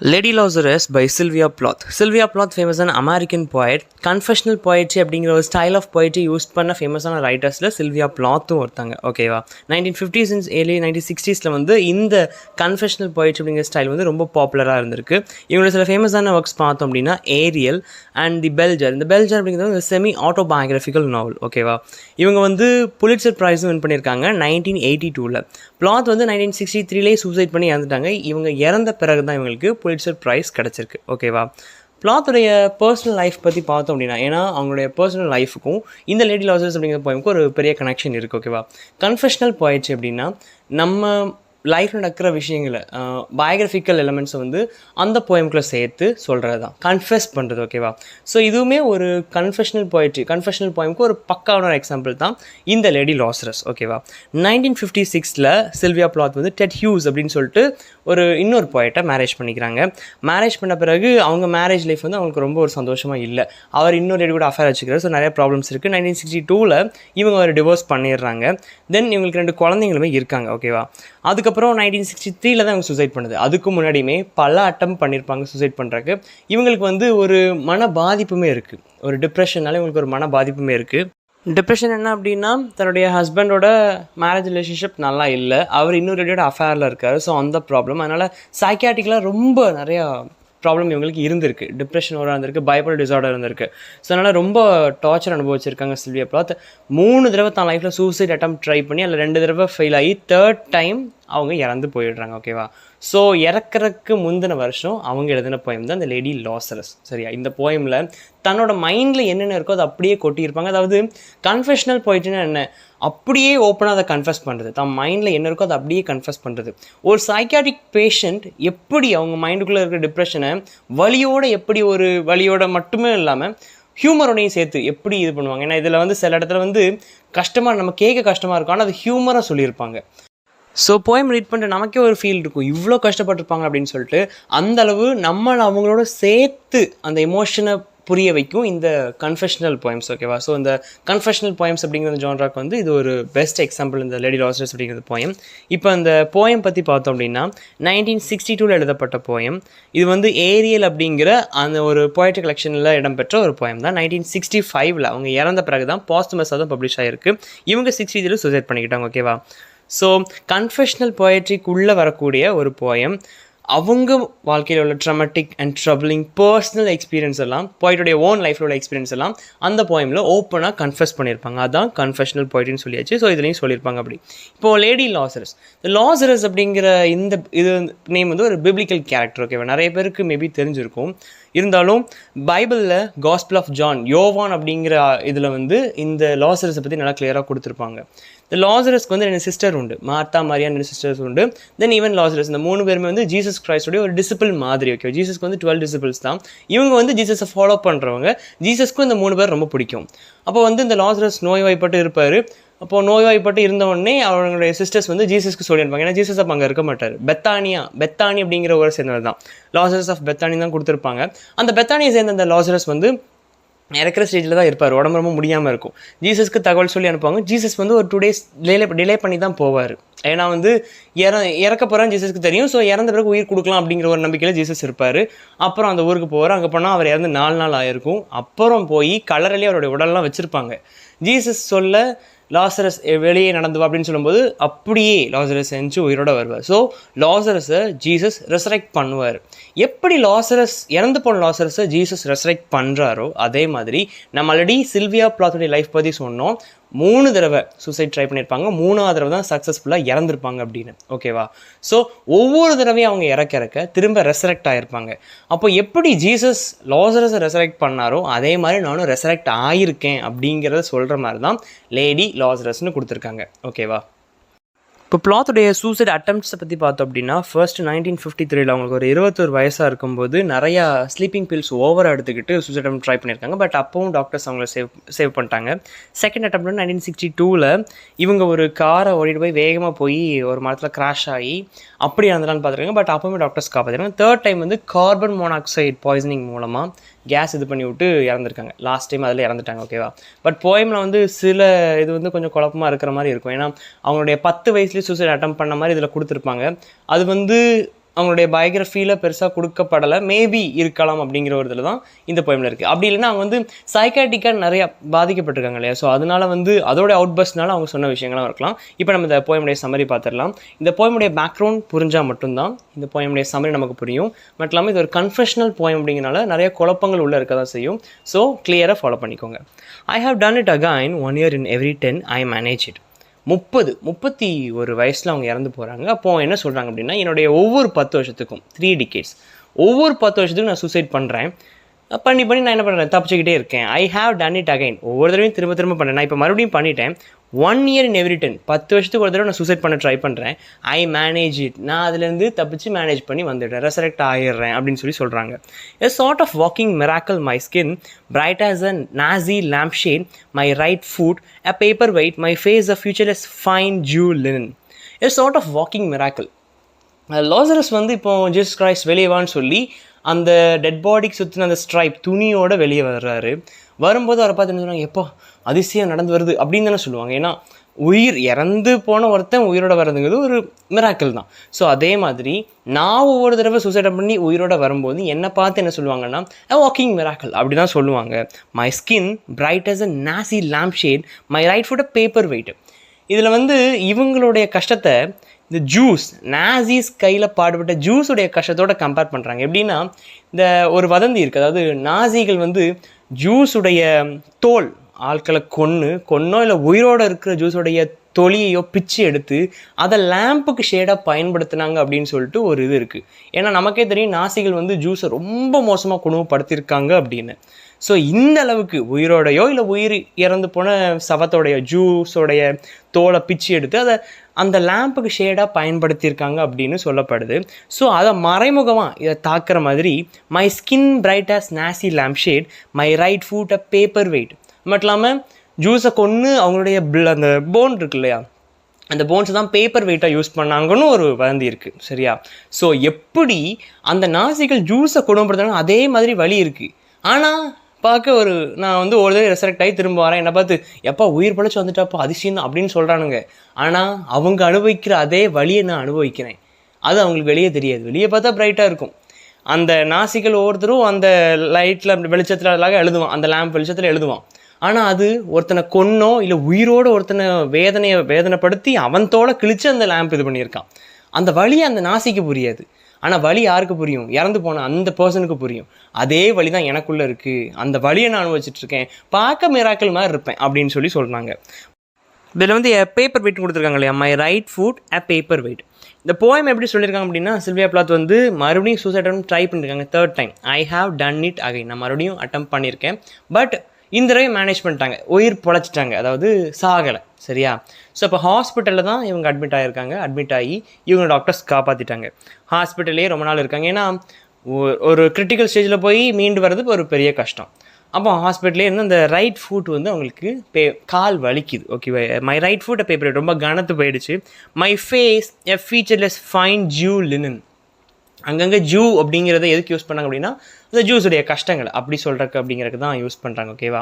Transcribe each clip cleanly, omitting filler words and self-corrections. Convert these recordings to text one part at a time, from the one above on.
Lady Lazarus by Sylvia Plath. Sylvia Plath famous an American poet. Confessional poetry அப்படிங்கிற ஒரு style of poetry use பண்ண ஃபேமஸான ரைட்டர்ஸில் Sylvia பிளாத்தும் ஒருத்தாங்க. ஓகேவா, 1950s and early 1960s வந்து இந்த confessional poetry அப்படிங்கிற ஸ்டைல் வந்து ரொம்ப பாப்புலராக இருந்திருக்கு. இவங்களோட சில ஃபேமஸான ஒர்க்ஸ் பார்த்தோம் அப்படின்னா ஏரியல் அண்ட் தி பெல்ஜர். இந்த பெல்ஜர் அப்படிங்கிறது ஒரு செமி ஆட்டோபயோகிராஃபிக்கல் நாவல். ஓகேவா, இவங்க வந்து புலிட்சர் ப்ரைஸும் வின் பண்ணியிருக்காங்க 1982. பிளாத் வந்து 1963 சூசைட் பண்ணி இறந்துட்டாங்க. இவங்க இறந்த பிறகு தான் இவங்களுக்கு புலிட்சர் ப்ரைஸ் கிடச்சிருக்கு. ஓகேவா, பிளாத்துடைய பர்சனல் லைஃப் பற்றி பார்த்தோம் அப்படின்னா, ஏன்னா அவங்களுடைய பர்சனல் லைஃபுக்கும் இந்த லேடி லாசரஸ் அப்படிங்கிற போயமுக்கும் ஒரு பெரிய கனெக்ஷன் இருக்குது. ஓகேவா, கன்ஃபெஷனல் போயிடுச்சு அப்படின்னா நம்ம லைஃப்பில் நடக்கிற விஷயங்களை பயோகிராஃபிக்கல் எலமெண்ட்ஸை வந்து அந்த போயம்குள்ளே சேர்த்து சொல்கிறது தான் கன்ஃபெஸ் பண்ணுறது. ஓகேவா, ஸோ இதுவுமே ஒரு கன்ஃபெஷனல் போயமுக்கு ஒரு பக்காவான எக்ஸாம்பிள் தான் இந்த லேடி லாசரஸ். ஓகேவா, 1956 சில்வியா பிளாத் வந்து டெட் ஹியூஸ் அப்படின்னு சொல்லிட்டு இன்னொரு போய்ட்டை மேரேஜ் பண்ணிக்கிறாங்க. மேரேஜ் பண்ண பிறகு அவங்க மேரேஜ் லைஃப் வந்து அவங்களுக்கு ரொம்ப ஒரு சந்தோஷமாக இல்லை. அவர் இன்னொரு லேடி கூட அஃபேர் வச்சுக்கிறார். ஸோ நிறைய ப்ராப்ளம்ஸ் இருக்குது. 1962 இவங்க ஒரு டிவோர்ஸ் பண்ணிடுறாங்க. தென் இவங்களுக்கு 2 குழந்தைங்களுமே இருக்காங்க. ஓகேவா, அதுக்கப்புறம் 1963 தான் இவங்க சூசைட் பண்ணுது. அதுக்கு முன்னாடியுமே பல அட்டம் பண்ணியிருப்பாங்க சூசைட் பண்ணுறதுக்கு. இவங்களுக்கு வந்து ஒரு மன பாதிப்புமே இருக்குது. ஒரு டிப்ரெஷனால இவங்களுக்கு ஒரு மன பாதிப்புமே இருக்குது. டிப்ரெஷன் என்ன அப்படின்னா, தன்னுடைய ஹஸ்பண்டோட மேரேஜ் ரிலேஷன்ஷிப் நல்லா இல்லை, அவர் இன்னொரு ரெடியோட அஃபேரில் இருக்கார். ஸோ அந்த ப்ராப்ளம், அதனால் சைக்கியாட்ரிக்கலாக ரொம்ப நிறையா ப்ராப்ளம் இவங்களுக்கு இருந்திருக்கு. டிப்ரெஷன் ஒரு இருந்திருக்கு, பைப்போலர் டிசார்டர் இருந்திருக்கு. ஸோ அதனால் ரொம்ப டார்ச்சர் அனுபவிச்சிருக்காங்க சில்வியா பிளாத். 3 தடவை தான் லைஃப்பில் சூசைட் அட்டம் ட்ரை பண்ணி அதில் 2 தடவை ஃபெயில் ஆகி 3rd டைம் அவங்க இறந்து போயிடுறாங்க. ஓகேவா, ஸோ இறக்குறதுக்கு முந்தின வருஷம் அவங்க எழுதின போயம் தான் இந்த லேடி லாசரஸ். சரியா, இந்த போயமில் தன்னோட மைண்டில் என்னென்ன இருக்கோ அதை அப்படியே கொட்டியிருப்பாங்க. அதாவது கன்ஃபெஷனல் போயிட்டுன்னா என்ன, அப்படியே ஓப்பனாக அதை கன்ஃபெஸ் பண்ணுறது. தான் மைண்டில் என்ன இருக்கோ அதை அப்படியே கன்ஃபெஸ் பண்ணுறது. ஒரு சைக்காட்ரிக் பேஷண்ட் எப்படி அவங்க மைண்டுக்குள்ளே இருக்கிற டிப்ரெஷனை எப்படி ஒரு வலியோட மட்டுமே இல்லாமல் ஹியூமரோடையும் சேர்த்து எப்படி இது பண்ணுவாங்க. ஏன்னா இதில் வந்து சில இடத்துல வந்து கஷ்டமாக, நம்ம கேட்க கஷ்டமாக இருக்கும், ஆனால் அது ஹியூமராக சொல்லியிருப்பாங்க. ஸோ போயம் ரீட் பண்ணிட்டு நமக்கே ஒரு ஃபீல் இருக்கும், இவ்வளோ கஷ்டப்பட்டுருப்பாங்க அப்படின்னு சொல்லிட்டு. அந்தளவு நம்மளை அவங்களோட சேர்த்து அந்த எமோஷனை புரிய வைக்கும் இந்த கன்ஃபெஷனல் போயம்ஸ். ஓகேவா, ஸோ இந்த கன்ஃபெஷனல் போயம்ஸ் அப்படிங்கிற ஜான்ராக்கு வந்து இது ஒரு பெஸ்ட் எக்ஸாம்பிள், இந்த லேடி லாசரஸ் அப்படிங்கிறது போயம். இப்போ அந்த போயம் பற்றி பார்த்தோம் அப்படின்னா 1962 எழுதப்பட்ட போயம். இது வந்து ஏரியல் அப்படிங்கிற அந்த ஒரு போயட்ரி கலெக்ஷனில் இடம்பெற்ற ஒரு போயம் தான். 1965 அவங்க இறந்த பிறகு தான் பாஸ்துமஸாக தான் பப்ளிஷ் ஆகிருக்கு. இவங்க 63 சூசைட் பண்ணிக்கிட்டாங்க. ஓகேவா, ஸோ கன்ஃபெஷனல் போயட்ரிக்குள்ளே வரக்கூடிய ஒரு போயம், அவங்க வாழ்க்கையில் உள்ள dramatic and troubling personal experience எல்லாம், போய்ட்டுடைய ஓன் லைஃப்பில் உள்ள எக்ஸ்பீரியன்ஸ் எல்லாம் அந்த போயமில் ஓப்பனாக கன்ஃபெஸ் பண்ணியிருப்பாங்க. அதுதான் கன்ஃபெஷனல் போய்ட்ரின்னு சொல்லியாச்சு. ஸோ இதுலேயும் சொல்லியிருப்பாங்க. அப்படி இப்போது லேடி லாசரஸ், இந்த லாசரஸ் அப்படிங்கிற இது நேம் வந்து ஒரு பிப்ளிக்கல் கேரக்டர். ஓகேவா, நிறைய பேருக்கு மேபி தெரிஞ்சிருக்கும். இருந்தாலும் பைபிளில் காஸ்பிள் ஆஃப் ஜான், யோவான் அப்படிங்கிற இதில் வந்து இந்த லாசரஸை பற்றி நல்லா கிளியராக கொடுத்துருப்பாங்க. இந்த லாசரஸ்க்கு வந்து 2 சிஸ்டர் உண்டு, மார்த்தா மரியா 2 சிஸ்டர்ஸ் உண்டு. தென் ஈவன் லாசரஸ், இந்த 3 பேருமே வந்து ஜீசஸ் கிரைஸ்டோடைய ஒரு டிசிபிள் மாதிரி. ஓகே, ஜீசஸ்க்கு வந்து 12 டிசிபிள்ஸ் தான். இவங்க வந்து ஜீசஸை ஃபாலோ பண்ணுறவங்க. ஜீசஸ்க்கும் இந்த 3 பேர் ரொம்ப பிடிக்கும். அப்போ வந்து இந்த லாசரஸ் நோய்வாய்ப்பட்டு இருப்பார். அப்போது நோய்வாய்ப்பட்டு இருந்தவொடனே அவங்களுடைய சிஸ்டர்ஸ் வந்து ஜீசஸ்க்கு சொல்லியிருப்பாங்க. ஏன்னா ஜீசஸ் அப்போ அங்கே இருக்க மாட்டார். பெத்தானி அப்படிங்கிற ஊரை சேர்ந்தவர் தான். லாசரஸ் ஆஃப் பெத்தானி தான் கொடுத்துருப்பாங்க. அந்த பெத்தானியை சேர்ந்த அந்த லாசரஸ் வந்து இறக்குற ஸ்டேஜில் தான் இருப்பார். உடம்பு ரொம்ப முடியாமல் இருக்கும். ஜீசஸ்க்கு தகவல் சொல்லி அனுப்புவாங்க. ஜீசஸ் வந்து ஒரு 2 days டிலே பண்ணி தான் போவார். ஏன்னா வந்து இறக்க போகிறான்னு ஜீசஸ்க்கு தெரியும். ஸோ இறந்த பிறகு உயிர் கொடுக்கலாம் அப்படிங்கிற ஒரு நம்பிக்கையில் ஜீசஸ் இருப்பார். அப்புறம் அந்த ஊருக்கு போவார். அங்கே போனால் அவர் இறந்து 4 நாள் ஆகிருக்கும். அப்புறம் போய் கலரிலே அவருடைய உடல்லாம் வச்சுருப்பாங்க. ஜீசஸ் சொல்ல லாசரஸ் வெளியே நடந்து வா அப்படின்னு சொல்லும்போது அப்படியே லாசரஸ் செஞ்சு உயிரோட வருவார். ஸோ லாசரஸை ஜீசஸ் ரெசரெக்ட் பண்ணுவார். எப்படி லாசரஸ் இறந்து போன லாசரஸை ஜீசஸ் ரெசரெக்ட் பண்ணுறாரோ அதே மாதிரி நம்ம ஆல்ரெடி சில்வியா பிளாத்துடைய லைஃப் பற்றி சொன்னோம். 3 தடவை சூசைட் ட்ரை பண்ணியிருப்பாங்க. 3ஆவது தடவை தான் சக்ஸஸ்ஃபுல்லாக இறந்துருப்பாங்க அப்படின்னு. ஓகேவா, ஸோ ஒவ்வொரு தடவையும் அவங்க இறக்க திரும்ப ரெசரெக்ட் ஆகிருப்பாங்க. அப்போ எப்படி ஜீசஸ் லாசரஸை ரெசரெக்ட் பண்ணாரோ அதே மாதிரி நானும் ரெசரெக்ட் ஆகியிருக்கேன் அப்படிங்கிறத சொல்கிற மாதிரி தான் லேடி லாசரஸ்ன்னு கொடுத்துருக்காங்க. ஓகேவா, இப்போ பிளாத்துடைய சூசைட் அட்டம்ப்ட்ஸை பற்றி பார்த்தோம் அப்படின்னா, ஃபர்ஸ்ட் 1953 அவங்களுக்கு ஒரு 21 வயசாக இருக்கும்போது நிறையா ஸ்லீப்பிங் பில்ஸ் ஓவராக எடுத்துக்கிட்டு சூசைட் அட்டம் ட்ரை பண்ணியிருக்காங்க. பட் அப்பவும் டாக்டர்ஸ் அவங்கள சேவ் பண்ணிட்டாங்க. செகண்ட் அட்டம் 1962 இவங்க ஒரு காரை ஓடிட்டு போய் வேகமாக போய் ஒரு மரத்தில் கிராஷ் ஆகி அப்படி இறந்துடான்னு பார்த்துருக்காங்க. பட் அப்போவுமே டாக்டர்ஸ் காப்பாற்றிருக்காங்க. 3rd டைம் வந்து கார்பன் மோனாக்சைடு பாய்சனிங் மூலமாக கேஸ் இது பண்ணி விட்டு இறந்துருக்காங்க. லாஸ்ட் டைம் அதில் இறந்துட்டாங்க. ஓகேவா, பட் போயமில் வந்து சில இது வந்து கொஞ்சம் குழப்பமாக இருக்கிற மாதிரி இருக்கும். ஏன்னா அவங்களுடைய 10 வயசுலேயே சூசைட் அட்டம் பண்ண மாதிரி இதில் கொடுத்துருப்பாங்க. அது வந்து அவங்களுடைய பயோகிராஃபியில் பெருசாக கொடுக்கப்படலை, மேபி இருக்கலாம் அப்படிங்கிற ஒரு இதில் தான் இந்த போயமில் இருக்குது. அப்படி இல்லைன்னா அவங்க வந்து சைக்காட்டிக்காக நிறையா பாதிக்கப்பட்டிருக்காங்க இல்லையா, ஸோ அதனால் வந்து அதோட அவுட்பஸ்ட்னால அவங்க சொன்ன விஷயங்கள்லாம் இருக்கலாம். இப்போ நம்ம இந்த போயமுடைய சம்மரி பார்த்துடலாம். இந்த போயமுடைய பேக்ரவுண்ட் புரிஞ்சால் மட்டும்தான் இந்த போயமுடைய சம்மரி நமக்கு புரியும். மட்டும் இல்லாமல் இது ஒரு கன்ஃபெஷனல் போயம் அப்படிங்கிறனால நிறைய குழப்பங்கள் உள்ளே இருக்க தான் செய்யும். ஸோ கிளியராக ஃபாலோ பண்ணிக்கோங்க. I have done it again 1 year in every 10 I manage it. 31 வயசில் அவங்க இறந்து போகிறாங்க. அப்போது என்ன சொல்கிறாங்க அப்படின்னா, என்னுடைய ஒவ்வொரு 10 வருஷத்துக்கும் 3 decades ஒவ்வொரு 10 வருஷத்துக்கும் நான் சூசைட் பண்ணுறேன். பண்ணி நான் என்ன பண்ணுறேன், தப்பிச்சுக்கிட்டே இருக்கேன். I have done it again, ஒவ்வொரு தடவையும் திரும்ப பண்ணுறேன். நான் இப்போ மறுபடியும் பண்ணிட்டேன். 1 year in every 10, 10 வருஷத்துக்கு ஒரு தடவை நான் சூசைட் பண்ண ட்ரை பண்ணுறேன். ஐ மேனேஜ் இட், நான் அதுலேருந்து தப்பிச்சு மேனேஜ் பண்ணி வந்துடுறேன், ரெசரெக்ட் ஆகிடுறேன் அப்படின்னு சொல்கிறாங்க. A sort of walking miracle, my skin bright as a Nazi lampshade, my right foot a paperweight, my face a futureless fine jewel linen. A sort of walking miracle. Lazarus வந்து இப்போ Jesus Christ வெளியே வான்னு சொல்லி அந்த dead பாடிக்கு சுற்றின அந்த stripe துணியோட வெளியே வர்றாரு. வரும்போது அவரை பார்த்து என்ன சொல்லுவாங்க, எப்போ அதிசயம் நடந்து வருது அப்படின்னு தானே சொல்லுவாங்க. ஏன்னா உயிர் இறந்து போன ஒருத்தன் உயிரோட வர்றதுங்கிறது ஒரு மிராக்கிள் தான். ஸோ அதே மாதிரி நான் ஒவ்வொரு தடவை சூசைட் பண்ணி உயிரோட வரும்போது என்னை பார்த்து என்ன சொல்லுவாங்கன்னா, வாக்கிங் மிராக்கிள் அப்படி தான் சொல்லுவாங்க. My skin bright as a Nazi lampshade, my right foot a paperweight. இதில் வந்து இவங்களுடைய கஷ்டத்தை இந்த ஜூஸ், நாசிஸ் கையில் பாடுபட்ட ஜூஸுடைய கஷ்டத்தோடு கம்பேர் பண்ணுறாங்க. எப்படின்னா, இந்த ஒரு வதந்தி இருக்குது, அதாவது நாசிகள் வந்து ஜூஸுடைய தோல் ஆட்களை கொன்னோ இல்லை உயிரோடு இருக்கிற ஜூஸுடைய தொலியையோ பிச்சு எடுத்து அதை லேம்புக்கு ஷேடாக பயன்படுத்தினாங்க அப்படின்னு சொல்லிட்டு ஒரு இது இருக்குது. ஏன்னா நமக்கே தெரியும் நாசிகள் வந்து ஜூஸை ரொம்ப மோசமாக குணப்படுத்தியிருக்காங்க அப்படின்னு. ஸோ இந்த அளவுக்கு உயிரோடையோ இல்லை உயிர் இறந்து போன சவத்தோடைய ஜூஸோடைய தோலை பிச்சு எடுத்து அதை அந்த லேம்புக்கு ஷேடாக பயன்படுத்தியிருக்காங்க அப்படின்னு சொல்லப்படுது. ஸோ அதை மறைமுகமாக இதை தாக்குற மாதிரி, my skin bright as Nazi lampshade, my right foot a paperweight. மட்டும் இல்லாமல் ஜூஸை கொன்று அவங்களுடைய அந்த போன் இருக்கு இல்லையா, அந்த போன்ஸை தான் பேப்பர் வெயிட்டாக யூஸ் பண்ணாங்கன்னு ஒரு வதந்தி இருக்குது. சரியா? ஸோ எப்படி அந்த நாசிகள் ஜூஸை குணப்படுத்துறாங்க அதே மாதிரி வலி இருக்குது. ஆனால் பார்க்க நான் வந்து ஒரு தடவை ரெசரெக்ட் ஆகி திரும்ப வரேன், என்னை பார்த்து எப்போ உயிர் பழச்சு வந்துட்டாப்போ அதிசயம் அப்படின்னு சொல்கிறானுங்க. ஆனால் அவங்க அனுபவிக்கிற அதே வலியை நான் அனுபவிக்கிறேன். அது அவங்களுக்கு வெளியே தெரியாது. வெளியே பார்த்தா பிரைட்டாக இருக்கும். அந்த நாசிகள் ஒவ்வொருத்தரும் அந்த லைட்டில் வெளிச்சத்தில் அழகாக எழுதுவான், அந்த லேம்ப் வெளிச்சத்தில் எழுதுவான். ஆனால் அது ஒருத்தனை கொன்னோ இல்லை உயிரோடு ஒருத்தனை வேதனைப்படுத்தி அவன் தோலை கிழிச்சு அந்த லேம்ப் இது பண்ணியிருக்கான். அந்த வலி அந்த நாசிக்கு புரியாது. ஆனால் வலி யாருக்கு புரியும்? இறந்து போன அந்த பர்சனுக்கு புரியும். அதே வலி தான் எனக்குள்ளே இருக்குது, அந்த வலியை நான் அனுபவிச்சிட்ருக்கேன், பார்க்க மிராக்கிள் மாதிரி இருப்பேன் அப்படின்னு சொல்கிறாங்க. இதில் வந்து பேப்பர் வெயிட் கொடுத்துருக்காங்க இல்லையா, my right foot a paper wait. இந்த போயம் எப்படி சொல்லியிருக்காங்க அப்படின்னா, சில்வியா பிளாத் வந்து மறுபடியும் சூசைட் ட்ரை பண்ணியிருக்காங்க 3rd time. I have done it again, நான் மறுபடியும் அட்டம் பண்ணியிருக்கேன். பட் இந்த தடவை மேனேஜ் பண்ணிட்டாங்க, உயிர் பொழைச்சிட்டாங்க, அதாவது சாகலை. சரியா? ஸோ இப்போ ஹாஸ்பிட்டலில் தான் இவங்க அட்மிட் ஆகி இவங்க டாக்டர்ஸ் காப்பாற்றிட்டாங்க. ஹாஸ்பிட்டல்லே ரொம்ப நாள் இருக்காங்க. ஏன்னா ஒரு கிரிட்டிக்கல் ஸ்டேஜில் போய் மீண்டு வர்றது ஒரு பெரிய கஷ்டம். அப்போ ஹாஸ்பிட்டலே இருந்து அந்த ரைட் ஃபுட் வந்து அவங்களுக்கு கால் வலிக்குது. ஓகேவா? மை ரைட் ஃபுட் பேப்பர் ரொம்ப கனத்து போயிடுச்சு. My face a featureless fine Jew linen. அங்கங்கே ஜூ அப்படிங்கிறத எதுக்கு யூஸ் பண்ணாங்க அப்படின்னா, இந்த ஜூஸுடைய கஷ்டங்கள் அப்படி சொல்கிறக்கு அப்படிங்கிறதுக்கு தான் யூஸ் பண்ணுறாங்க. ஓகேவா?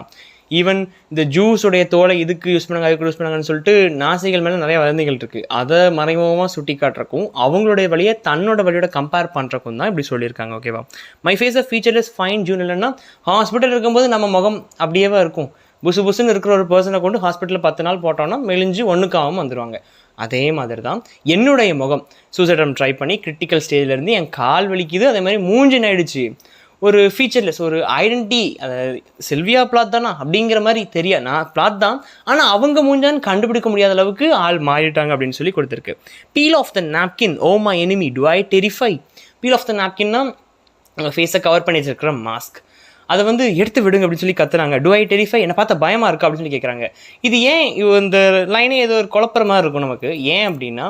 ஈவன் இந்த ஜூஸுடைய தோலை இதுக்கு யூஸ் பண்ணாங்க அதுக்கு யூஸ் பண்ணாங்கன்னு சொல்லிட்டு நாசிகள் மேலே நிறைய வதந்திகள் இருக்குது. அதை மறைமுகமாக சுட்டி காட்டுறக்கும் அவங்களுடைய வழியை தன்னோட வழியோட கம்பேர் பண்ணுறக்கும் தான் இப்படி சொல்லியிருக்காங்க. ஓகேவா? My face of featureless fine Jew இல்லைன்னா, ஹாஸ்பிட்டல் இருக்கும்போது நம்ம முகம் அப்படியேவா இருக்கும். புசுன்னு இருக்கிற ஒரு பர்சனை கொண்டு ஹாஸ்பிட்டலில் 10 நாள் போட்டோம்னா மெலிஞ்சு ஒன்றுக்காகவும் வந்துடுவாங்க. அதே மாதிரி தான் என்னுடைய முகம் சூசைட் ட்ரை பண்ணி கிரிட்டிக்கல் ஸ்டேஜ்லேருந்து என் கால் வலிக்குது, அதே மாதிரி மூஞ்சின் ஆயிடுச்சு. ஒரு ஃபீச்சர்லெஸ் ஒரு ஐடென்டிட்டி, அதாவது சில்வியா பிளாத் தானா அப்படிங்கிற மாதிரி தெரியாது. நான் பிளாத் தான், ஆனால் அவங்க மூஞ்சான்னு கண்டுபிடிக்க முடியாத அளவுக்கு ஆள் மாறிட்டாங்க அப்படின்னு சொல்லி கொடுத்துருக்கு. Peel off the napkin, O my enemy do I terrify. Peel off the நாப்கின்னா உங்கள் ஃபேஸை கவர் பண்ணி வச்சிருக்கிற மாஸ்க், அதை வந்து எடுத்து விடுங்க அப்படின்னு சொல்லி கத்துறாங்க. டு ஐ டெரிஃபை, என்னை பார்த்தா பயமாக இருக்கா அப்படின்னு சொல்லி கேட்குறாங்க. இது ஏன் இந்த லைனே ஏதோ ஒரு குழப்பற மாதிரி இருக்கும் நமக்கு. ஏன் அப்படின்னா,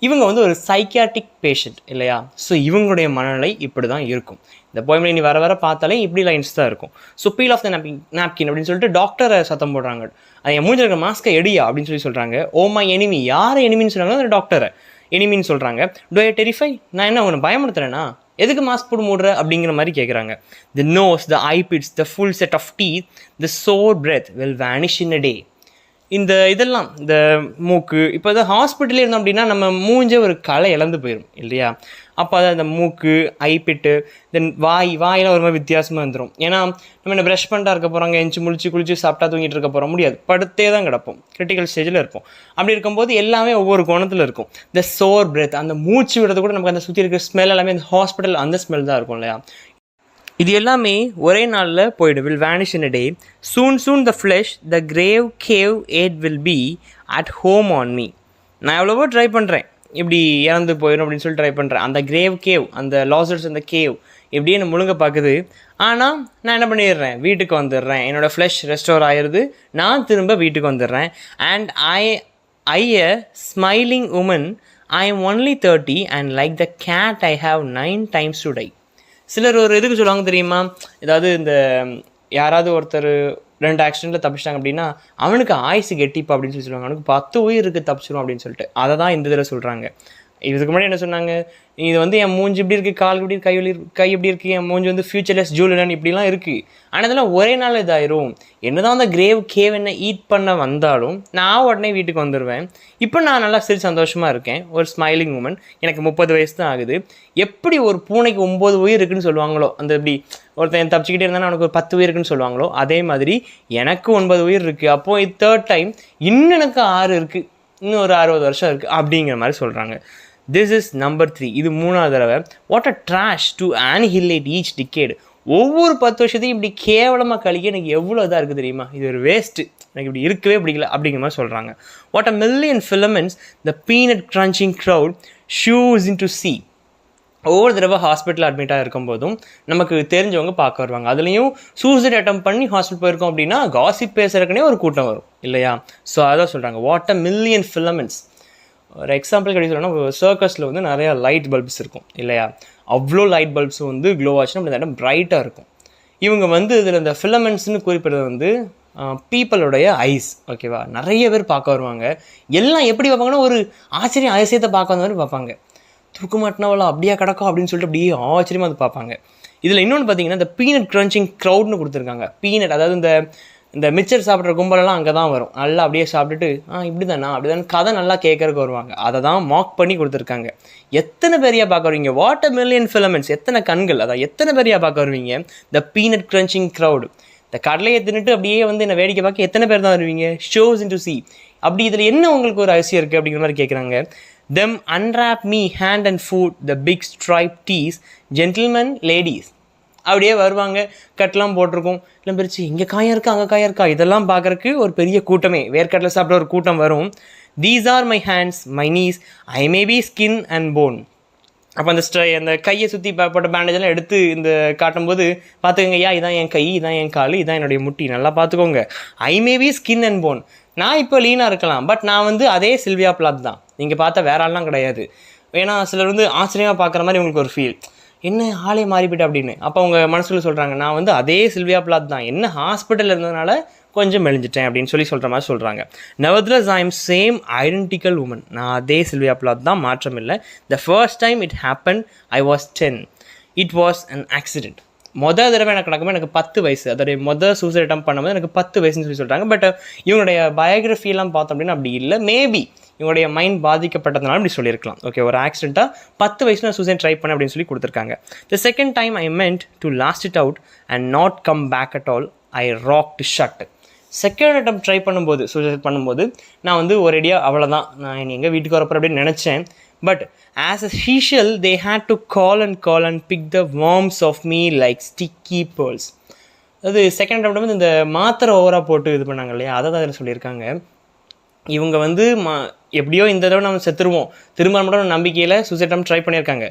இவங்க வந்து ஒரு சைக்கியாட்ரிக் பேஷண்ட் இல்லையா? ஸோ இவங்களுடைய மனநிலை இப்படி தான் இருக்கும். இந்த போய்மலை நீ வர பார்த்தாலே இப்படி லைன்ஸ் தான் இருக்கும். So peel off the napkin அப்படின்னு சொல்லிட்டு டாக்டரை சத்தம் போடுறாங்க. அது என் மூஞ்சில் இருக்கிற மாஸ்க்கை எடியா அப்படின்னு சொல்கிறாங்க. ஓ மை எனிமி, யாரை எனிமின்னு சொல்கிறாங்க? அந்த டாக்டரை எனிமின்னு சொல்கிறாங்க. டு ஐ டெரிஃபை, நான் என்ன உன்னை பயமுறுத்துறேன்னா, எதுக்கு மாஸ்க் போட்டு மூடுற அப்படிங்கிற மாதிரி கேட்குறாங்க. The nose, the eye pits, the full set of teeth, the sour breath will vanish in a day. இதெல்லாம் இந்த மூக்கு இப்போ ஹாஸ்பிட்டலே இருந்தோம் அப்படின்னா நம்ம மூஞ்சே ஒரு கலை இழந்து போயிடும் இல்லையா? அப்போ அது அந்த மூக்கு, ஐப்பிட்டு, தென் வாயில் ஒரு மாதிரி வித்தியாசமாக வந்துடும். ஏன்னா நம்ம என்ன ப்ரஷ் பண்ணிட்டா இருக்க போகிறோம், அங்கே எஞ்சி முழிச்சு குளிச்சு சாப்பிட்டா தூங்கிட்டு இருக்க போகிறோம், முடியாது, படுத்தே தான் கிடப்போம், கிரிட்டிக்கல் ஸ்டேஜில் இருப்போம். அப்படி இருக்கும்போது எல்லாமே ஒவ்வொரு கோணத்தில் இருக்கும். இந்த சோர் பிரெத், அந்த மூச்சு விடுறது கூட நமக்கு அந்த சுற்றி இருக்கிற ஸ்மெல் எல்லாமே இந்த ஹாஸ்பிட்டல் அந்த ஸ்மெல் தான் இருக்கும் இல்லையா. இது எல்லாமே ஒரே நாளில் போய்டும். Will vanish in a day. Soon the flesh the grave cave ate will be at home on me. நான் எவ்வளவோ ட்ரை பண்ணுறேன், இப்படி இறந்து போயிடும் அப்படின்னு சொல்லி ட்ரை பண்ணுறேன். அந்த கிரேவ் கேவ், அந்த லாசர்ஸ் அந்த கேவ் எப்படியே என்ன முழுங்க பார்க்குது. ஆனால் நான் என்ன பண்ணிடுறேன், வீட்டுக்கு வந்துடுறேன். என்னோடய ஃப்ளஷ் ரெஸ்டோர் ஆயிடுது, நான் திரும்ப வீட்டுக்கு வந்துடுறேன். And I a smiling woman, I am only 30 and like the cat I have 9 times to die. சிலர் ஒரு இதுக்கு சொல்லுவாங்க தெரியுமா, ஏதாவது இந்த யாராவது ஒருத்தர் 2 ஆக்சிடெண்ட்டில் தப்பிச்சிட்டாங்க அப்படின்னா அவனுக்கு ஆயுசு கெட்டிப்பா அப்படின்னு சொல்லி சொல்லுவாங்க, அவனுக்கு 10 உயிர் இருக்குது தப்பிச்சிடும் அப்படின்னு சொல்லிட்டு. அதை தான் இந்த இதில் சொல்கிறாங்க. இதுக்கு முன்னாடி என்ன சொன்னாங்க, இது வந்து என் மூஞ்சி இப்படி இருக்குது, கால் இப்படி இருக்கு, கை எப்படி இருக்குது, என் மூஞ்சி வந்து ஃபியூச்சர்லெஸ் ஜூலியன் இப்படிலாம் இருக்குது. ஆனால் இதெல்லாம் ஒரே நாள் இதாயிரும். என்னதான் அந்த கிரேவ் கேவ் என்ன ஈட் பண்ண வந்தாலும் நான் உடனே வீட்டுக்கு வந்துடுவேன். இப்போ நான் நல்லா சிரிச்சு சந்தோஷமாக இருக்கேன், ஒரு ஸ்மைலிங் உமன். எனக்கு 30 வயசு தான் ஆகுது. எப்படி ஒரு பூனைக்கு 9 உயிர் இருக்குன்னு சொல்லுவாங்களோ, அந்த இப்படி ஒருத்தன் தப்பிச்சுக்கிட்டே இருந்தால் அவனுக்கு ஒரு 10 உயிர் இருக்குன்னு சொல்லுவாங்களோ, அதே மாதிரி எனக்கு 9 உயிர் இருக்குது. அப்போது இது 3rd டைம், இன்னும் எனக்கு 6 இருக்குது, இன்னும் ஒரு 60 வருஷம் இருக்குது அப்படிங்கிற மாதிரி சொல்கிறாங்க. This is number 3. இது 3வது தடவை. What a trash to annihilate each decade. ஒவ்வொரு 10 வருஷத்தையும் இப்படி கேவலமாக கழிக்க எனக்கு எவ்வளோ இதாக இருக்குது தெரியுமா, இது ஒரு வேஸ்ட்டு, எனக்கு இப்படி இருக்கவே பிடிக்கல அப்படிங்கிற மாதிரி சொல்கிறாங்க. What a million filaments the peanut crunching crowd shoes in to C. ஒவ்வொரு தடவை ஹாஸ்பிட்டலில் அட்மிட்டாக இருக்கும்போதும் நமக்கு தெரிஞ்சவங்க பார்க்க வருவாங்க. அதுலேயும் சூசைட் அட்டம் பண்ணி ஹாஸ்பிட்டல் போயிருக்கோம் அப்படின்னா காசிப் பேசுறதுக்குனே ஒரு கூட்டம் வரும் இல்லையா. ஸோ அதான் சொல்கிறாங்க, வாட் அ மில்லியன் ஃபிலமெண்ட்ஸ். ஒரு எக்ஸாம்பிள் கிடையாது சொல்லணும்னா, சர்க்கஸில் வந்து நிறையா லைட் பல்ப்ஸ் இருக்கும் இல்லையா. அவ்வளோ லைட் பல்ப்ஸ் வந்து க்ளோ ஆச்சுன்னா அப்படி அந்த இடம் பிரைட்டாக இருக்கும். இவங்க வந்து இதில் இந்த ஃபிலமெண்ட்ஸ்னு குறிப்பிடுறது வந்து பீப்புளுடைய ஐஸ். ஓகேவா, நிறைய பேர் பார்க்க வருவாங்க. எல்லாம் எப்படி பார்ப்பாங்கன்னா ஒரு அதிசயத்தை பார்க்க வந்த மாதிரி பார்ப்பாங்க. தூக்க மாட்டினாவளா அப்படியே கிடக்கும் அப்படின்னு சொல்லிட்டு அப்படியே ஆச்சரியமாக அது பார்ப்பாங்க. இதில் இன்னொன்று பார்த்தீங்கன்னா, இந்த பீனட் கிரன்ச்சிங் க்ரௌட்னு கொடுத்துருக்காங்க. பீனட் அதாவது இந்த மிச்சர் சாப்பிட்ற கும்பலெல்லாம் அங்கே தான் வரும். நல்லா அப்படியே சாப்பிட்டுட்டு இப்படி தானா அப்படி தான் கதை நல்லா கேட்கறதுக்கு வருவாங்க. அதை தான் மார்க் பண்ணி கொடுத்துருக்காங்க. எத்தனை பேரையா பார்க்க வருவீங்க, வாட் அ மில்லியன் ஃபிலமெண்ட்ஸ், எத்தனை கண்கள், அதான் எத்தனை பேரையா பார்க்க வருவீங்க. த பீனட் கிரன்ச்சிங் க்ரௌடு, இந்த கடலையை தின்னுட்டு அப்படியே வந்து என்னை வேடிக்கை பார்க்க எத்தனை பேர் தான் வருவீங்க. Shows in to C. அப்படி இதில் என்ன உங்களுக்கு ஒரு அதிசயம் இருக்குது அப்படிங்கிற மாதிரி கேட்குறாங்க. Them unwrap me hand and foot the big striped tees, gentlemen, ladies. அப்படியே வருவாங்க, கட்டெலாம் போட்டிருக்கும், எல்லாம் பிரித்து இங்கே காயம் இருக்கா அங்கே காயம் இருக்கா, இதெல்லாம் பார்க்குறக்கு ஒரு பெரிய கூட்டமே, வேர்க்கடலை சாப்பிட்ற ஒரு கூட்டம் வரும். These are my hands, my knees, I may be skin and bone. அப்போ அந்த கையை சுற்றி போட்ட பேண்டேஜெல்லாம் எடுத்து இந்த காட்டும்போது பார்த்துக்கோங்க, இதான் என் கை, இதான் என் கால், இதான் என்னுடைய முட்டி, நல்லா பார்த்துக்கோங்க. I may be skin and bone. நான் இப்போ லீனாக இருக்கலாம், பட் நான் வந்து அதே சில்வியா பிளாத் தான். நீங்கள் பார்த்தா வேற ஆள்லாம் கிடையாது. ஏன்னா சிலர் வந்து ஆச்சரியமாக பார்க்குற மாதிரி உங்களுக்கு ஒரு ஃபீல், என்ன ஆளே மாறிவிட்டு அப்படின்னு. அப்போ அவங்க மனசுக்குள்ள சொல்கிறாங்க, நான் வந்து அதே சில்வியா பிளாத் தான், என்ன ஹாஸ்பிட்டலில் இருந்ததுனால கொஞ்சம் மெலிஞ்சிட்டேன் அப்படின்னு சொல்கிற மாதிரி சொல்கிறாங்க. nevertheless I am same identical woman. நான் அதே சில்வியா பிளாத் தான், மாற்றம் இல்லை. the first time it happened I was 10. it was an accident. தடவை எனக்கு நடக்கும்போது எனக்கு 10 வயசு. அதோடைய சூசைட் அட்டம் பண்ணும்போது எனக்கு 10 வயசுன்னு சொல்லி சொல்கிறாங்க. பட் இவங்களுடைய பயோகிராஃபியெல்லாம் பார்த்தோம் அப்படின்னா அப்படி இல்லை. மேபி இவங்களுடைய மைண்ட் பாதிக்கப்பட்டதுனால இப்படி சொல்லியிருக்கலாம். ஓகே, ஒரு ஆக்சிடெண்ட்டாக 10 வயசுல நான் சூசைட் ட்ரை பண்ணேன் அப்படின்னு சொல்லி கொடுத்துருக்காங்க. the second time I meant to last it out and not come back at all. I rocked shut. Second attempt try பண்ணும்போது, சூசைட் பண்ணும்போது நான் வந்து ஒரேடியாக அவ்வளோதான், நான் எங்கள் வீட்டுக்கு வரப்போ அப்படின்னு நினச்சேன். But as a seashell they had to call and pick the worms of me like sticky pearls. அது செகண்ட் அட்டம் வந்து இந்த மாத்திரை ஓவராக போட்டு இது பண்ணாங்க இல்லையா, அதை தான் அதில் சொல்லியிருக்காங்க. இவங்க வந்து எப்படியோ இந்த தடவை நம்ம செத்துருவோம் திரும்ப மட்டும் நம்பிக்கையில் சூசைட் அட்டம் ட்ரை பண்ணியிருக்காங்க.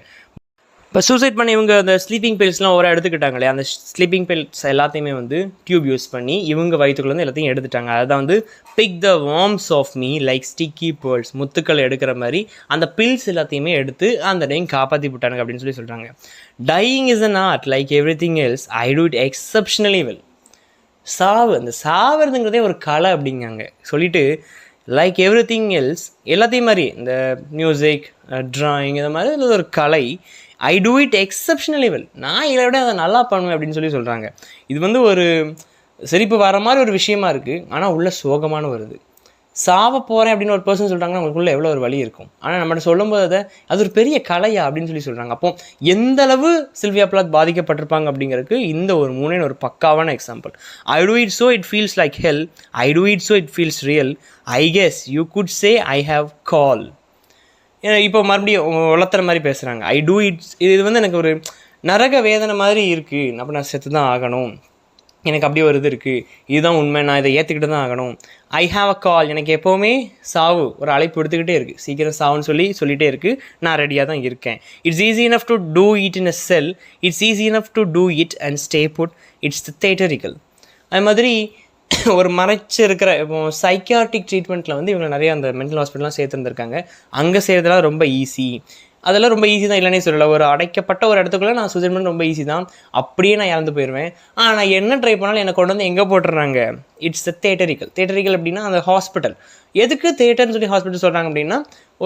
இப்போ சூசைட் பண்ணி இவங்க அந்த ஸ்லீப்பிங் பில்ஸ்லாம் ஒரு எடுத்துக்கிட்டாங்களே, அந்த ஸ்லீப்பிங் பில்ஸ் எல்லாத்தையுமே வந்து டியூப் யூஸ் பண்ணி இவங்க வயிற்றுக்குள்ளேருந்து எல்லாத்தையும் எடுத்துட்டாங்க. அதுதான் வந்து pick the worms off me like sticky pearls, முத்துக்கள் எடுக்கிற மாதிரி அந்த பில்ஸ் எல்லாத்தையுமே எடுத்து அந்த டைம் காப்பாற்றி விட்டாங்க அப்படின்னு சொல்லி சொல்கிறாங்க. Dying is an art like everything else, I do it exceptionally well. அந்த சாவறதுங்கிறதே ஒரு கலை அப்படிங்காங்க. சொல்லிட்டு லைக் எவ்ரி திங் எல்ஸ், எல்லாத்தையும் மாதிரி இந்த மியூசிக், ட்ராயிங், இந்த மாதிரி இது ஒரு கலை. ஐ டூ இட் எக்ஸப்ஷனலி வெல், நான் இதை விட அதை நல்லா பண்ணுவேன் அப்படின்னு சொல்லி சொல்கிறாங்க. இது வந்து ஒரு சிரிப்பு வர மாதிரி ஒரு விஷயமா இருக்குது, ஆனால் உள்ள சோகமான வருது. சாவ போகிறேன் அப்படின்னு ஒரு பர்சன் சொல்கிறாங்கன்னா அவங்களுக்குள்ள எவ்வளோ ஒரு வலி இருக்கும். ஆனால் நம்மகிட்ட சொல்லும்போது அது ஒரு பெரிய கலையா அப்படின்னு சொல்கிறாங்க. அப்போ எந்த அளவு சில்வியா பிளாத் பாதிக்கப்பட்டிருப்பாங்க அப்படிங்கிறதுக்கு இந்த ஒரு மூணே ஒரு பக்காவான example. I do it so it feels like hell, I do it so it feels real, I guess you could say I have call. இப்போ மறுபடியும் வளர்த்துற மாதிரி பேசுகிறாங்க. ஐ டூ இட், இது வந்து எனக்கு ஒரு நரக வேதனை மாதிரி இருக்குது, அப்போ நான் செத்து தான் ஆகணும், எனக்கு அப்படியே ஒரு இது இருக்குது, இதுதான் உண்மை, நான் இதை ஏற்றுக்கிட்டு தான் ஆகணும். ஐ ஹாவ் அ கால், எனக்கு எப்போவுமே சாவு ஒரு அழைப்பு எடுத்துக்கிட்டே இருக்குது, சீக்கிரம் சாவுன்னு சொல்லிகிட்டே இருக்குது, நான் ரெடியாக தான் இருக்கேன். It's easy enough to do it in a cell, it's easy enough to do it and stay put, it's theatrical. அது மாதிரி ஒரு மறைச்சு இருக்கிற இப்போ சைக்கியாட்ரிக் ட்ரீட்மெண்ட்டில் வந்து இவங்க நிறைய அந்த மென்டல் ஹாஸ்பிட்டல்லாம் சேர்த்துருந்துருக்காங்க. அங்கே செய்கிறதுலாம் ரொம்ப ஈஸி, அதெல்லாம் ரொம்ப ஈஸி தான், இல்லைன்னே சொல்லலை. ஒரு அடைக்கப்பட்ட ஒரு இடத்துக்குள்ளே நான் சூசைட் பண்ண ரொம்ப ஈஸி தான், அப்படியே நான் இறந்து போயிடுவேன். ஆனால் நான் என்ன ட்ரை பண்ணாலும் என்னை கொண்டு வந்து எங்கே போட்டுடுறாங்க, இட்ஸ் த தியேட்டரிக்கல் அப்படின்னா அந்த ஹாஸ்பிட்டல். எதுக்கு தியேட்டர்னு சொல்லி ஹாஸ்பிட்டல் சொல்கிறாங்க அப்படின்னா,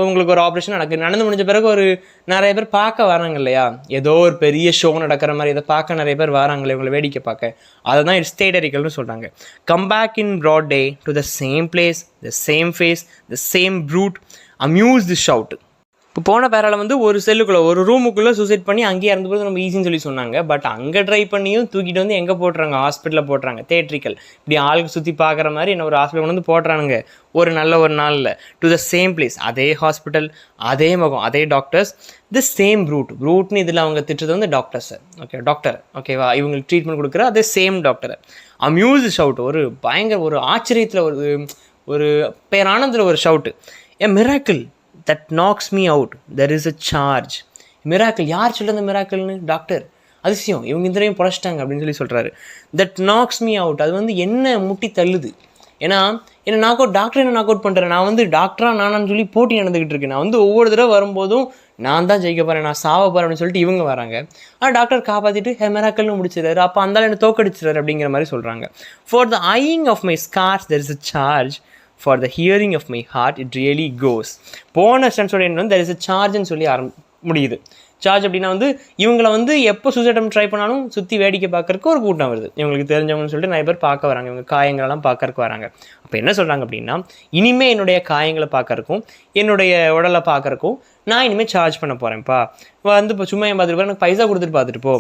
உங்களுக்கு ஒரு ஆப்ரேஷன் நடந்து முடிஞ்ச பிறகு ஒரு நிறைய பேர் பார்க்க வராங்க இல்லையா, ஏதோ ஒரு பெரிய ஷோ நடக்கிற மாதிரி இதை பார்க்க நிறைய பேர் வராங்களே உங்களை வேடிக்கை பார்க்க, அதை தான் இட்ஸ் தியேட்டரிக்கல்னு சொல்கிறாங்க. Come back in broad day to the same place, the same face, the same brute, amuse the shout. இப்போ போன பேரால் வந்து ஒரு செல்லுக்குள்ளே ஒரு ரூமுக்குள்ளே சூசைட் பண்ணி அங்கேயே இறந்து போகிறது நம்ம ஈஸின்னு சொல்லி சொன்னாங்க. பட் அங்கே ட்ரை பண்ணியும் தூக்கிட்டு வந்து எங்கே போட்டுறாங்க, ஹாஸ்பிட்டலில் போட்டுறாங்க. தியேட்ரிக்கல் இப்படி ஆளுக்கு சுற்றி பார்க்குற மாதிரி என்ன ஒரு ஹாஸ்பிட்டல் கொண்டு வந்து போட்டுறானுங்க ஒரு நல்ல ஒரு நாளில். டு த சேம் பிளேஸ், அதே ஹாஸ்பிட்டல், அதே முகம், அதே டாக்டர்ஸ், தி சேம் ப்ரூட்னு இதில் அவங்க திட்டுறது வந்து டாக்டர்ஸை. ஓகே, டாக்டர் ஓகேவா, இவங்களுக்கு ட்ரீட்மெண்ட் கொடுக்குற அதே சேம் டாக்டரை. அம்யூஸ் ஷவுட், ஒரு பயங்கர ஒரு ஆச்சரியத்தில் ஒரு பேரானந்தில் ஒரு shout. A miracle that knocks me out, there is a charge. Miracle, யார் சொல்கிறது மிராக்கிள்னு? டாக்டர். அதிசயம், இவங்க இந்த தடவையும் பொழைச்சிட்டாங்க அப்படின்னு சொல்கிறாரு. தட் நாக்ஸ் மீ அவுட், அது வந்து என்ன முட்டி தள்ளுது. ஏன்னா என்ன நாக் அவுட், டாக்டர் என்ன நாக் அவுட் பண்ணுறேன், நான் வந்து டாக்டராக நானான்னு சொல்லி போட்டி நடந்துக்கிட்டு இருக்கேன். நான் வந்து ஒவ்வொரு தடவை வரும்போதும் நான் தான் ஜெயிக்க போகிறேன், நான் சாவ போகிறேன் அப்படின்னு சொல்லிட்டு இவங்க வராங்க. ஆனால் டாக்டர் காப்பாற்றிட்டு மிராக்கிள்னு முடிச்சிடறாரு. அப்போ அந்தாலும் என்ன தோக்கடிச்சிடறாரு அப்படிங்கிற மாதிரி சொல்கிறாங்க. For the eyeing of my scars there is a charge, for the hearing of my heart it really goes. போன ஸ்டன்ஸோட என்ன வந்து there is a chargeன்னு சொல்லி முடியுது. சார்ஜ் அப்படின்னா வந்து இவங்களை வந்து எப்போ சூசைட் ட்ரை பண்ணாலும் சுற்றி வேடிக்கை பார்க்கறக்கு ஒரு கூட்டம் வருது, இவங்களுக்கு தெரிஞ்சவங்கன்னு சொல்லிட்டு நிறைய பேர் பார்க்க வராங்க, இவங்க காயங்களெல்லாம் பார்க்கறக்கு வராங்க. அப்போ என்ன சொல்கிறாங்க அப்படின்னா, இனிமேல் என்னுடைய காயங்களை பார்க்கறக்கும் என்னுடைய உடலை பார்க்கறக்கும் நான் இனிமேல் சார்ஜ் பண்ண போகிறேன்ப்பா, வந்து இப்போ சும்மா பார்த்துட்டு போகிறேன், எனக்கு பைசா கொடுத்துட்டு பார்த்துட்டு போ,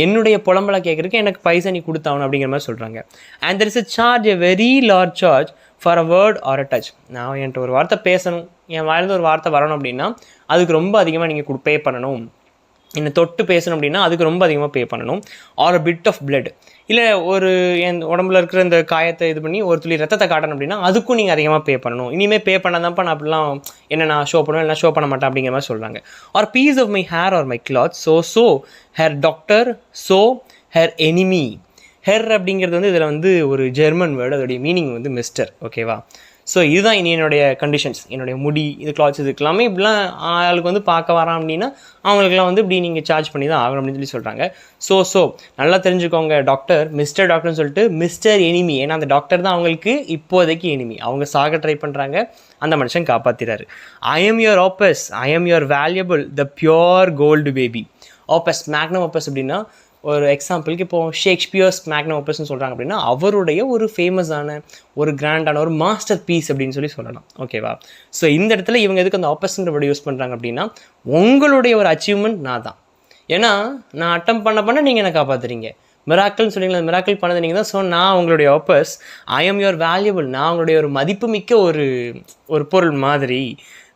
என்னுடைய புலம்பலை கேட்குறக்கு எனக்கு பைசா நீ கொடுத்தாகணும் அப்படிங்கிற மாதிரி சொல்கிறாங்க. And there is a charge, a very large charge for a word or a touch. நான் என்கிட்ட ஒரு வார்த்தை பேசணும், என் வாயிலிருந்து ஒரு வார்த்தை வரணும் அப்படின்னா அதுக்கு ரொம்ப அதிகமாக நீங்கள் பே பண்ணணும். என்னை தொட்டு பேசணும் அப்படின்னா அதுக்கு ரொம்ப அதிகமாக பே பண்ணணும். Or a bit of blood, இல்லை ஒரு என் உடம்புல இருக்கிற இந்த காயத்தை இது பண்ணி ஒரு துளி ரத்தத்தை காட்டணும் அப்படின்னா அதுக்கும் நீங்கள் அதிகமாக பே பண்ணணும். இனிமேல் பே பண்ணாதான்ப்பா நான் அப்படிலாம் என்ன நான் ஷோ பண்ணுவேன், இல்லை ஷோ பண்ண மாட்டேன் அப்படிங்கிற மாதிரி சொல்கிறாங்க. Or piece of my hair or my cloth, so Herr doctor, so Herr enemy. Herr அப்படிங்கிறது வந்து இதில் வந்து ஒரு ஜெர்மன் வேர்டு, அதோடைய மீனிங் வந்து மிஸ்டர். ஓகேவா, ஸோ இதுதான் இனி என்னுடைய கண்டிஷன்ஸ், என்னுடைய முடி, இது கிளாத்ஸ், இதுக்கு எல்லாமே இப்படிலாம் ஆளுக்கு வந்து பார்க்க வரான் அப்படின்னா அவங்களுக்குலாம் வந்து இப்படி நீங்கள் சார்ஜ் பண்ணி தான் ஆகணும் அப்படின்னு சொல்லி சொல்கிறாங்க. ஸோ நல்லா தெரிஞ்சுக்கோங்க, டாக்டர் மிஸ்டர் டாக்டர்னு சொல்லிட்டு மிஸ்டர் எனிமி, ஏன்னா அந்த டாக்டர் தான் அவங்களுக்கு இப்போதைக்கு எனிமி, அவங்க சாக ட்ரை பண்ணுறாங்க, அந்த மனுஷன் காப்பாற்றிறாரு. I am your opus, I am your valuable, the pure gold baby. Opus, magnum opus அப்படின்னா ஒரு எக்ஸாம்பிளுக்கு இப்போ ஷேக்ஸ்பியர்ஸ் மேக்னம் ஆப்பஸ்ன்னு சொல்கிறாங்க அப்படின்னா அவருடைய ஒரு ஃபேமஸான ஒரு கிராண்டான ஒரு மாஸ்டர் பீஸ் அப்படின்னு சொல்லலாம். ஓகேவா, ஸோ இந்த இடத்துல இவங்க எதுக்கு அந்த ஆப்பஸ்ங்கிற வேர்டு யூஸ் பண்ணுறாங்க அப்படின்னா உங்களுடைய ஒரு அச்சீவ்மெண்ட் நான் தான், ஏன்னா நான் அட்டம் பண்ண நீங்கள் என்னை காப்பாற்றுறீங்க. மிராக்கிள்னு சொல்லிங்களா, மிராக்கிள் பண்ணது நீங்கள் தான். ஸோ நான் உங்களுடைய ஆப்பஸ், ஐ எம் யுவர் வேல்யூபிள், நான் உங்களுடைய ஒரு மதிப்புமிக்க ஒரு பொருள் மாதிரி.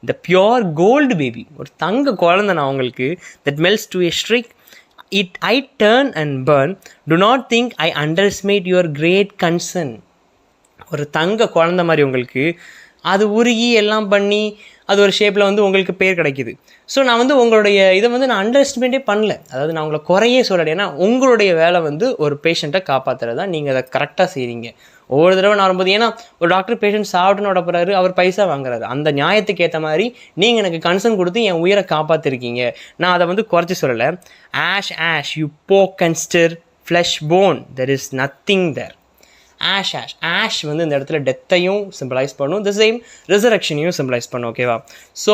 த பியோர் கோல்டு பேபி, ஒரு தங்க குழந்தை நான் உங்களுக்கு. That melts to a ஸ்ட்ரிக், I turn and burn, do not think I underestimate your great concern. ஒரு தங்க குழந்தை மாதிரி உங்களுக்கு அது உருகி எல்லாம் பண்ணி அது ஒரு ஷேப்பில் வந்து உங்களுக்கு பேர் கிடைக்கிது. ஸோ நான் வந்து உங்களுடைய இதை வந்து நான் அண்டர் எஸ்டிமேட்டே பண்ணல, அதாவது நான் உங்களை குறையே சொல்லலை. ஏன்னா உங்களுடைய வேலை வந்து ஒரு பேஷண்ட்டை காப்பாற்றுறது தான், நீங்கள் அதை கரெக்டாக செய்கிறீங்க. ஒவ்வொரு தடவை நான் வரும்போது, ஏன்னா ஒரு டாக்டர் பேஷண்ட் சாப்பிட்டுன்னு விட போகிறாரு, அவர் பைசா வாங்குறாரு, அந்த நியாயத்துக்கு ஏற்ற மாதிரி நீங்கள் எனக்கு கன்சர்ன் கொடுத்து என் உயிரை காப்பாற்றிருக்கீங்க, நான் அதை வந்து குறைச்சி சொல்லலை. Ash you poke and stir flesh bone, there is nothing there. Ash வந்து இந்த இடத்துல டெத்தையும் சிம்பிளைஸ் பண்ணும், த சேம் ரிசரக்ஷனையும் சிம்பிளைஸ் பண்ணும். ஓகேவா, ஸோ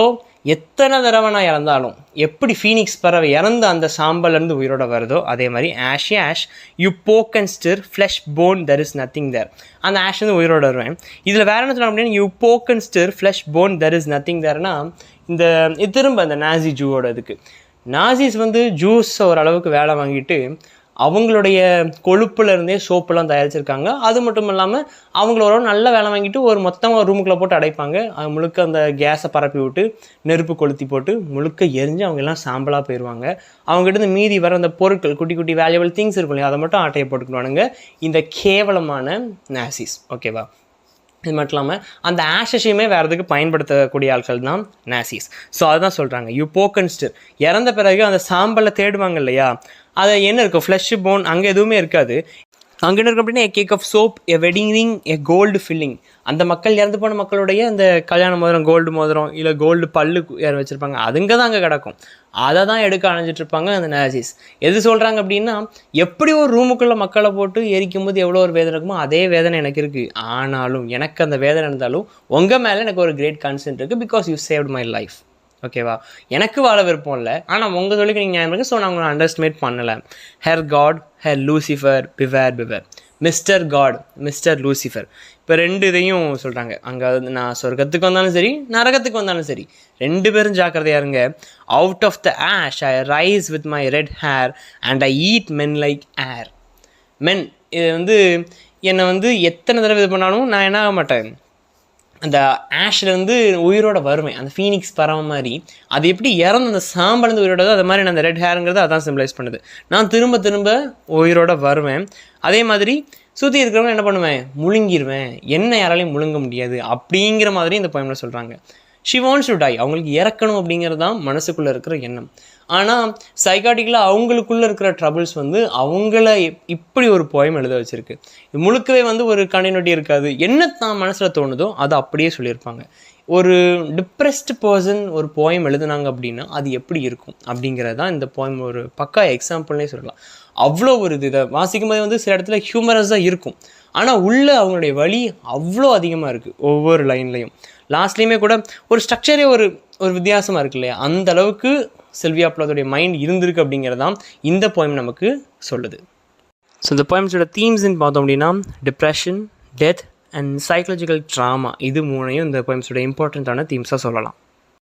எத்தனை தடவை நான் இறந்தாலும், எப்படி ஃபீனிக்ஸ் பறவை இறந்து அந்த சாம்பல்லேருந்து உயிரோட வருதோ அதே மாதிரி ash you poke and stir flesh bone there is nothing there. அந்த ஆஷ் வந்து உயிரோட வருவேன். இதில் வேறு என்ன சொல்ல அப்படின்னா, you poke and stir flesh bone there is nothing தேர்னா இது திரும்ப அந்த நாசி ஜூவோட இதுக்கு நாசிஸ் வந்து ஜூஸ் ஓரளவுக்கு வேலை வாங்கிட்டு அவங்களுடைய கொழுப்புல இருந்தே சோப்பெல்லாம் தயாரிச்சிருக்காங்க. அது மட்டும் இல்லாமல் அவங்களோட நல்ல வேலை வாங்கிட்டு ஒரு மொத்தமாக ரூமுக்குள்ளே போட்டு அடைப்பாங்க. அது முழுக்க அந்த கேஸை பரப்பி விட்டு நெருப்பு கொளுத்தி போட்டு முழுக்க எரிஞ்சு அவங்க எல்லாம் சாம்பலாக போயிடுவாங்க. அவங்ககிட்ட மீதி வர அந்த பொருட்கள், குட்டி குட்டி வேல்யூபிள் திங்ஸ் இருக்கும் இல்லையா, அதை மட்டும் ஆட்டையை போட்டுக்கிடுவானுங்க இந்த கேவலமான நாசிஸ். ஓகேவா? இது மட்டும் இல்லாமல் அந்த ஆஷஸையுமே வேறு எதுக்கு பயன்படுத்தக்கூடிய ஆட்கள் தான் நாசிஸ். ஸோ அதுதான் சொல்கிறாங்க, யூ போக்கன்ஸ்டர். இறந்த பிறகு அந்த சாம்பலை தேடுவாங்க இல்லையா, அது என்ன இருக்கும், ஃப்ளஷ் போன் அங்கே எதுவுமே இருக்காது. அங்கே என்ன இருக்கும் அப்படின்னா, cake of soap, a wedding ring, a gold filling. அந்த மக்கள் இறந்து போன மக்களுடைய அந்த கல்யாண மோதிரம், கோல்டு மோதிரம், இல்லை கோல்டு பல்லு யார் வச்சுருப்பாங்க, அதுங்க தான் அங்கே கிடக்கும். அதை தான் எடுக்க அணைஞ்சிட்ருப்பாங்க அந்த நாசிஸ். எது சொல்கிறாங்க அப்படின்னா, எப்படி ஒரு ரூமுக்குள்ளே மக்களை போட்டு எரிக்கும் போது எவ்வளோ ஒரு வேதனை இருக்குமோ அதே வேதனை எனக்கு இருக்குது. ஆனாலும் எனக்கு அந்த வேதனை இருந்தாலும் உங்கள் மேலே எனக்கு ஒரு கிரேட் கன்சென்ட் இருக்குது, because you saved my life. ஓகேவா? எனக்கு வாழ விருப்பம் இல்லை, ஆனால் உங்கள் சொல்லிக்கு நீங்கள் ஞாபகம் இருக்குது. ஸோ நான் உங்களை அண்டர்ஸ்டிமேட் பண்ணலை. Herr God, Herr Lucifer, beware. Mister God, mister Lucifer. இப்போ ரெண்டு இதையும் சொல்கிறாங்க. அங்கே நான் சொர்க்கத்துக்கு வந்தாலும் சரி, நரகத்துக்கு வந்தாலும் சரி, ரெண்டு பேரும் ஜாக்கிரதையாக இருங்க. Out of the ash I rise with my red hair and I eat men like air. Men, இது என்னை எத்தனை தடவை இது பண்ணாலும் நான் என்ன ஆக மாட்டேன், அந்த ஆஷ்லேருந்து உயிரோட வருவேன். அந்த ஃபீனிக்ஸ் பறவை மாதிரி அது எப்படி இறந்து அந்த சாம்பலேருந்து உயிரோட, அது மாதிரி நான் அந்த ரெட் ஹேருங்கிறது அதான் சிம்பிளைஸ் பண்ணுது. நான் திரும்ப திரும்ப உயிரோட வருவேன். அதே மாதிரி சுற்றி இருக்கிறவங்க என்ன பண்ணுவேன், முழுங்கிடுவேன். என்ன யாராலையும் முழுங்க முடியாது அப்படிங்கிற மாதிரி இந்த போயமில் சொல்கிறாங்க. She wants to tie. அவங்களுக்கு இறக்கணும் அப்படிங்கிறது தான் மனசுக்குள்ளே இருக்கிற எண்ணம். ஆனால் சைக்காட்டிக்கலாக அவங்களுக்குள்ளே இருக்கிற ட்ரபிள்ஸ் அவங்கள இப்படி ஒரு போயம் எழுத வச்சுருக்கு. இது முழுக்கவே ஒரு கண்டினியூட்டி இருக்காது. என்ன தான் மனசில் தோணுதோ அதை அப்படியே சொல்லியிருப்பாங்க. ஒரு டிப்ரெஸ்டு பர்சன் ஒரு போயம் எழுதுனாங்க அப்படின்னா அது எப்படி இருக்கும் அப்படிங்கிறது தான் இந்த போயம் ஒரு பக்கா எக்ஸாம்பிள்னே சொல்லலாம். அவ்வளோ ஒரு இதை வாசிக்கும் போது சில இடத்துல ஹியூமரஸாக இருக்கும், ஆனால் உள்ள அவங்களுடைய வலி அவ்வளோ அதிகமாக இருக்குது ஒவ்வொரு லைன்லையும். லாஸ்ட்லேயுமே கூட ஒரு ஸ்ட்ரக்சரே ஒரு வித்தியாசமாக இருக்கு இல்லையா, அந்த அளவுக்கு சில்வியா பிளாத்தோடைய மைண்ட் இருந்திருக்கு அப்படிங்கிறதான் இந்த போயம் நமக்கு சொல்லுது. ஸோ இந்த போயம்ஸோட தீம்ஸ்ன்னு பார்த்தோம் அப்படின்னா, depression, death and psychological drama, இது மூணையும் இந்த போயம்ஸோட இம்பார்ட்டண்ட்டான தீம்ஸாக சொல்லலாம்.